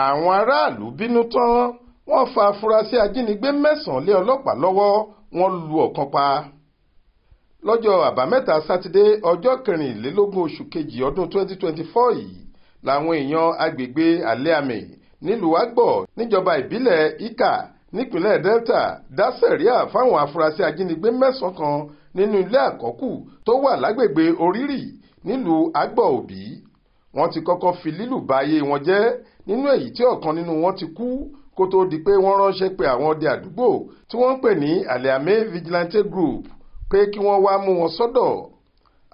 Àwọn aráàlú bínú tán, wọ́n fa afurasí ajínigbé 9 lé ọlọ́pàá lọ́wọ́, wọ́n lu ọ̀kan pa. Lọ́jọ́ àbámẹ́ta sátidé ọjọ́ 24 oṣù kejì ọdún 2024 yìí làwọn èèyàn agbègbè Alẹ́àmì nílùú Agbọ̀ níjọba ìbílẹ̀ Ika nípínlẹ̀ Delta dá sẹ̀ríà fáwọn afurasí ajínigbé 9 kan nínú ilé àkọ́kù tó wà lágbègbè Orírì nílùú Agbọ̀ Òbí. Wọ́n ti kọ́kọ́ fi lílù ba ayé wọn jẹ́ nínú èyí tí ọ̀kan nínú wọn ti kú kó tó di pé wọ́n ránṣẹ́ pé àwọn ọdẹ àdúgbò tí wọ́n ń pè ní Alẹ́àmì Vigilante Group pé kí wọ́n wá mú wọn sọ́dọ̀.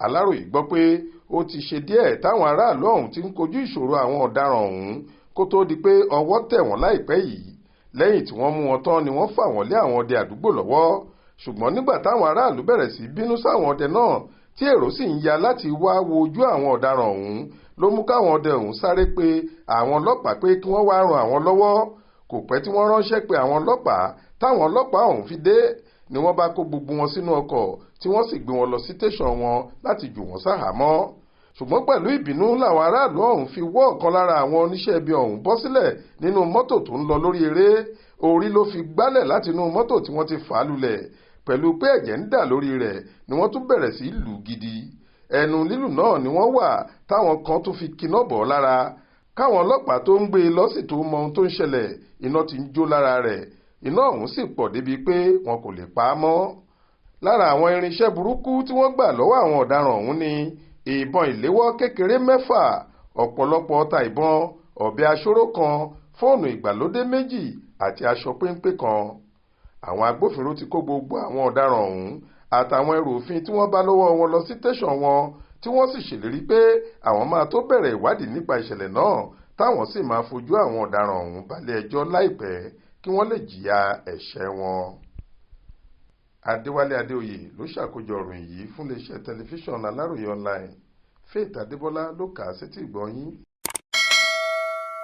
Aláròyé gbọ́ pé ó ti ṣe díẹ̀ táwọn aráàlú ọ̀hún ti ń kojú ìṣòro àwọn ọ̀daràn ọ̀hún kó tó di pé ọwọ́ tẹ̀ wọ́n láìpẹ́ yìí. Lẹ́yìn tí wọ́n mú wọn tán ni wọ́n fà wọ́n lé àwọn ọdẹ àdúgbò lọ́wọ́. Ṣùgbọ́n nígbà táwọn aráàlú bẹ̀rẹ̀ sí bínú sáwọn ọdẹ náà tí èrò sì ń ya láti wá wo ojú àwọn ọ̀daràn ọ̀hún ló mú káwọn ọdẹ ọ̀hún sáré pé àwọn ọlọ́pàá pé kí wọ́n wá ran àwọn lọ́wọ́. Kò pẹ́ tí wọ́n ránṣẹ́ pé àwọn ọlọ́pàá táwọn ọlọ́pàá ọ̀hún fi dé ni wọ́n bá kó gbogbo wọn sínú ọkọ̀ tí wọ́n sì gbé wọn lọ sí tẹ̀sán wọn láti jù wọ́n sáhàámọ́. Ṣùgbọ́n pẹ̀lú ìbínú làwọn aráàlú ọ̀hún fi wọ́ ọ̀kan lára àwọn oníṣẹ́ ibi ọ̀hún bọ́ sílẹ̀ nínú mọ́tò tó ń lọ lórí eré. Orí ló fi gbálẹ̀ láti inú mọ́tò tí wọ́n ti fà á lulẹ̀. Pẹ̀lú pé ẹ̀jẹ̀ ń dà lórí rẹ̀ ni wọ́n tún bẹ̀rẹ̀ sí lù gidi. Ẹnu lílù náà ni wọ́n wà táwọn kan tún fi kiná bọ̀ lára. Káwọn ọlọ́pàá tó ń gbé e lọ sì tó mọ ohun tó ń ṣẹlẹ̀, iná ti ń jó lára rẹ̀. Iná ọ̀hún sì pọ̀ débi pé wọn kò lè pa á mọ́. Lára àwọn irinṣẹ́ burúkú tí wọ́n gbà lọ́wọ́ àwọn ọ̀daràn ọ̀hún ni ìbọn ìléwọ́ kékeré 6, ọ̀pọ̀lọpọ̀ ọta ìbọn, ọ̀bẹ aṣọ́rò kan, fóònù ìgbàlódé 2 àti aṣọ péńpé kan. Àwọn agbófinró ti kó gbogbo àwọn ọ̀daràn ọ̀hún àtàwọn ẹrù òfin tí wọ́n bá lọ́wọ́ wọn lọ sí tẹ̀sán wọn tí wọ́n sì ṣèlérí pé àwọn máa tó bẹ̀rẹ̀ ìwádìí nípa ìṣẹ̀lẹ̀ náà táwọn sì máa fojú àwọn ọ̀daràn ọ̀hún balẹ̀ ẹjọ́ láìpẹ́ kí wọ́n lè jìyà ẹ̀ṣẹ̀ wọn. Adéwálé Adéoyè ló ṣàkójọ ìròyìn yìí fún iléeṣẹ́ tẹlifíṣàn Aláròyé online. Faith Adébọ́lá ló kà á sétí ìgbọ́ yín.